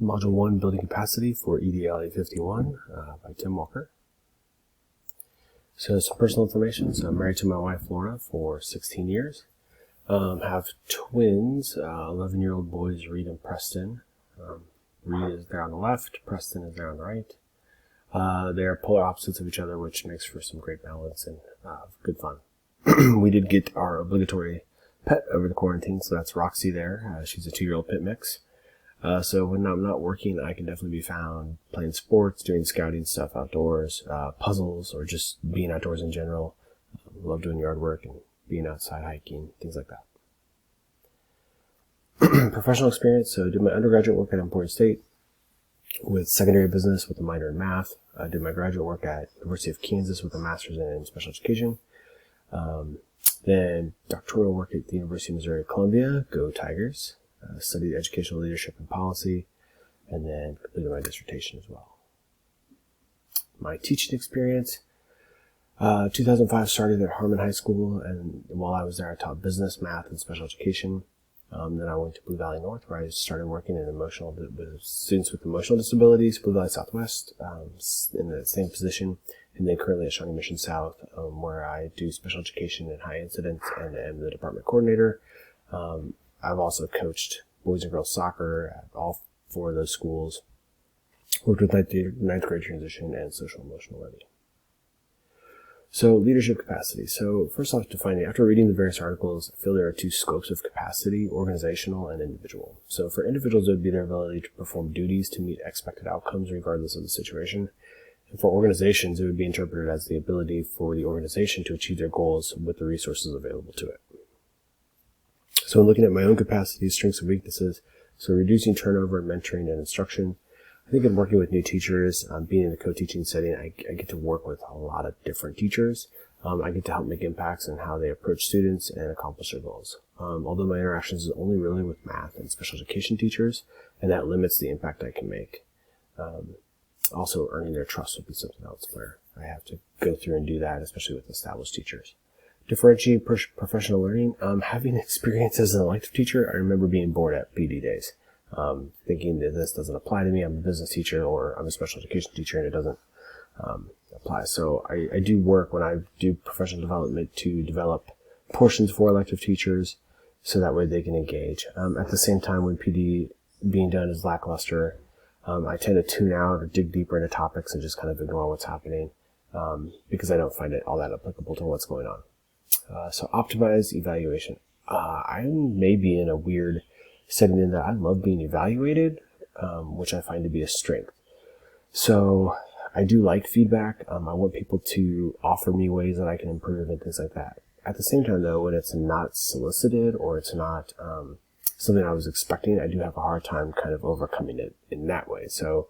Module 1, Building Capacity for EDLA 51 by Tim Walker. So some personal information. So I'm married to my wife, Lorna, for 16 years. Have twins, 11-year-old boys, Reed and Preston. Reed is there on the left, Preston is there on the right. They are polar opposites of each other, which makes for some great balance and good fun. We did get our obligatory pet over the quarantine, so that's Roxy there. She's a 2-year-old pit mix. So when I'm not working, I can definitely be found playing sports, doing scouting stuff outdoors, puzzles, or just being outdoors in general. Love doing yard work and being outside hiking, things like that. Professional experience. So I did my undergraduate work at Employed State with secondary business with a minor in math. I did my graduate work at University of Kansas with a master's in special education. Then doctoral work at the University of Missouri at Columbia, go Tigers. Studied educational leadership and policy, and then completed my dissertation as well. My teaching experience, 2005 started at Harmon High School, and while I was there I taught business, math, and special education. Then I went to Blue Valley North, where I started working with students with emotional disabilities, Blue Valley Southwest, in the same position, and then currently at Shawnee Mission South, where I do special education and high incidence and am the department coordinator. I've also coached boys and girls soccer at all 4 of those schools, worked with ninth grade transition and social emotional learning. So leadership capacity. So first off, defining, after reading the various articles, I feel there are 2 scopes of capacity, organizational and individual. So for individuals, it would be their ability to perform duties to meet expected outcomes regardless of the situation. And for organizations, it would be interpreted as the ability for the organization to achieve their goals with the resources available to it. So in looking at my own capacities, strengths, and weaknesses, so reducing turnover, mentoring, and instruction, I think in working with new teachers, being in a co-teaching setting, I get to work with a lot of different teachers. I get to help make impacts in how they approach students and accomplish their goals. Although my interactions is only really with math and special education teachers, and that limits the impact I can make. Also, earning their trust would be something else where I have to go through and do that, especially with established teachers. Differentiate professional learning. Having experience as an elective teacher, I remember being bored at PD days, thinking that this doesn't apply to me. I'm a business teacher or I'm a special education teacher and it doesn't apply. So I do work when I do professional development to develop portions for elective teachers so that way they can engage. At the same time, when PD being done is lackluster, I tend to tune out or dig deeper into topics and just kind of ignore what's happening because I don't find it all that applicable to what's going on. So optimize evaluation. I may be in a weird setting in that I love being evaluated, which I find to be a strength. So I do like feedback. I want people to offer me ways that I can improve and things like that. At the same time, though, when it's not solicited or it's not something I was expecting, I do have a hard time kind of overcoming it in that way. So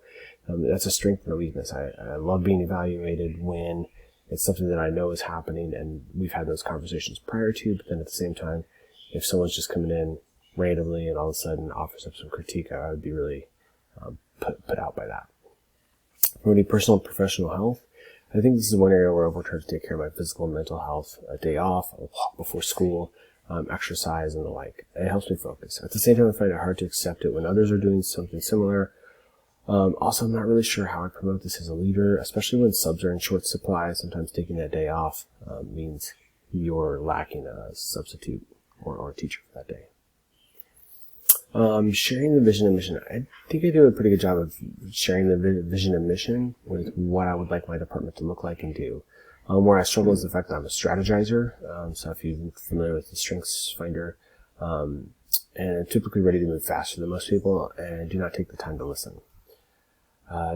that's a strength and a weakness. I love being evaluated when it's something that I know is happening and we've had those conversations prior to, but then at the same time, if someone's just coming in randomly and all of a sudden offers up some critique, I would be really put out by that. Promoting personal and professional health. I think this is one area where I've worked hard to take care of my physical and mental health. A day off, a walk before school, exercise, and the like. It helps me focus. At the same time, I find it hard to accept it when others are doing something similar. Also, I'm not really sure how I promote this as a leader, especially when subs are in short supply. Sometimes taking that day off means you're lacking a substitute or a teacher for that day. Sharing the vision and mission. I think I do a pretty good job of sharing the vision and mission with what I would like my department to look like and do. Where I struggle is the fact that I'm a strategizer. So if you're familiar with the Strengths Finder, and I'm typically ready to move faster than most people and do not take the time to listen.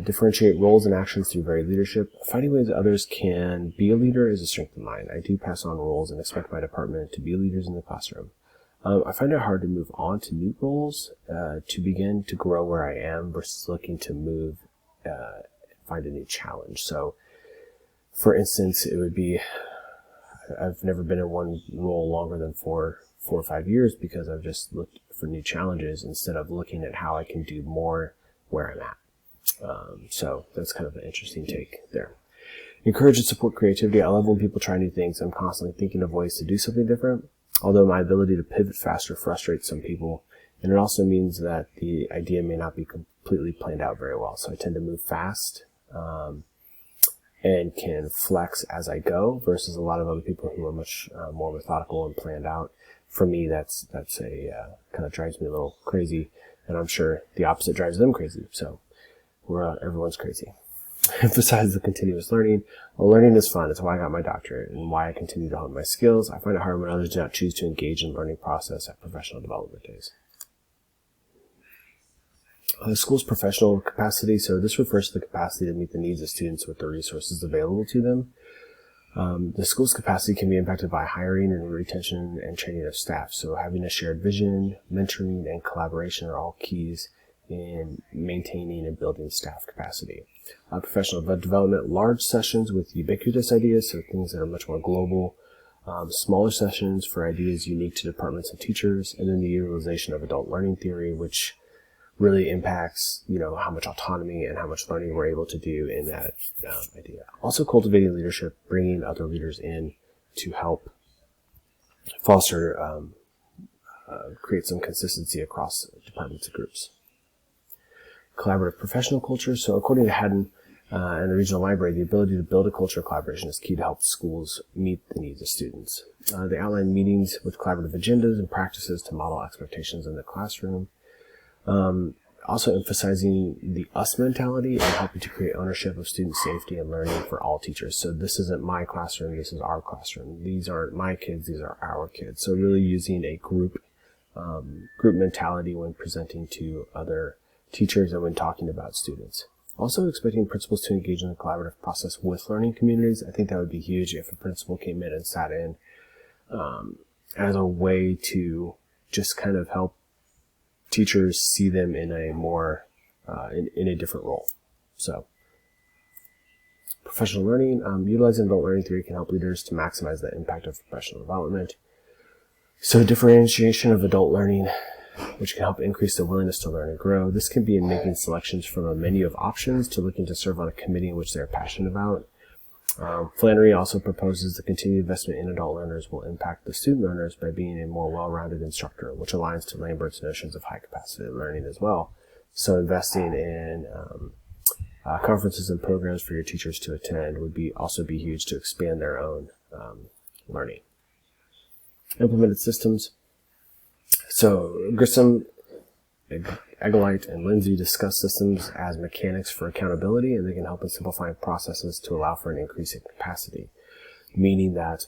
Differentiate roles and actions through varied leadership. Finding ways that others can be a leader is a strength of mine. I do pass on roles and expect my department to be leaders in the classroom. I find it hard to move on to new roles to begin to grow where I am versus looking to move, find a new challenge. So, for instance, it would be, I've never been in one role longer than 4 or 5 years because I've just looked for new challenges instead of looking at how I can do more where I'm at. So that's kind of an interesting take there. Encourage and support creativity. I love when people try new things. I'm constantly thinking of ways to do something different. Although my ability to pivot faster frustrates some people, And it also means that the idea may not be completely planned out very well. So I tend to move fast and can flex as I go versus a lot of other people who are much more methodical and planned out. For me, that's a kind of drives me a little crazy, and I'm sure the opposite drives them crazy. So everyone's crazy. Emphasize the continuous learning. Well, learning is fun. It's why I got my doctorate and why I continue to hone my skills. I find it hard when others do not choose to engage in the learning process at professional development days. The school's professional capacity. So this refers to the capacity to meet the needs of students with the resources available to them. The school's capacity can be impacted by hiring and retention and training of staff. So having a shared vision, mentoring, and collaboration are all keys in maintaining and building staff capacity. Professional development, large sessions with ubiquitous ideas, so things that are much more global. Smaller sessions for ideas unique to departments and teachers, and then the utilization of adult learning theory, which really impacts, how much autonomy and how much learning we're able to do in that idea. Also cultivating leadership, bringing other leaders in to help foster, create some consistency across departments and groups. Collaborative professional culture. So according to Haddon and the regional library, the ability to build a culture of collaboration is key to help schools meet the needs of students. They outline meetings with collaborative agendas and practices to model expectations in the classroom. Also emphasizing the us mentality and helping to create ownership of student safety and learning for all teachers. So this isn't my classroom, this is our classroom. These aren't my kids, these are our kids. So really using a group mentality when presenting to other teachers and when talking about students. Also expecting principals to engage in the collaborative process with learning communities. I think that would be huge if a principal came in and sat in as a way to just kind of help teachers see them in a more, in a different role. So, professional learning, utilizing adult learning theory can help leaders to maximize the impact of professional development. So, differentiation of adult learning, which can help increase the willingness to learn and grow. This can be in making selections from a menu of options to looking to serve on a committee in which they're passionate about. Flannery also proposes the continued investment in adult learners will impact the student learners by being a more well-rounded instructor, which aligns to Lambert's notions of high-capacity learning as well. So investing in conferences and programs for your teachers to attend would also be huge to expand their own learning. Implemented systems. So Grissom, Eggolite, and Lindsay discuss systems as mechanics for accountability, and they can help in simplifying processes to allow for an increase in capacity, meaning that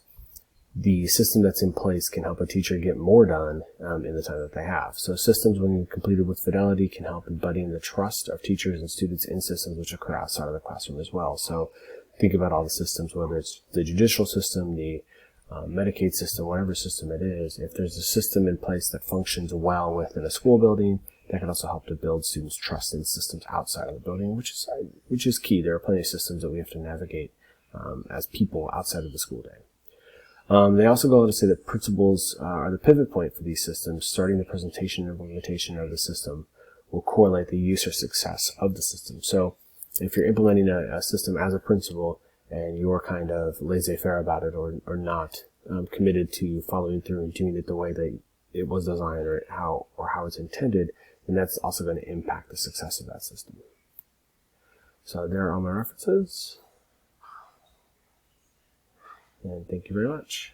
the system that's in place can help a teacher get more done in the time that they have. So systems, when completed with fidelity, can help in budding the trust of teachers and students in systems which occur outside of the classroom as well. So think about all the systems, whether it's the judicial system, the Medicaid system, whatever system it is. If there's a system in place that functions well within a school building, that can also help to build students' trust in systems outside of the building, which is key. There are plenty of systems that we have to navigate as people outside of the school day. They also go on to say that principals are the pivot point for these systems. Starting the presentation and implementation of the system will correlate the use or success of the system. So if you're implementing a system as a principal and you're kind of laissez-faire about it or not committed to following through and doing it the way that it was designed or how it's intended, then that's also going to impact the success of that system. So there are all my references. And thank you very much.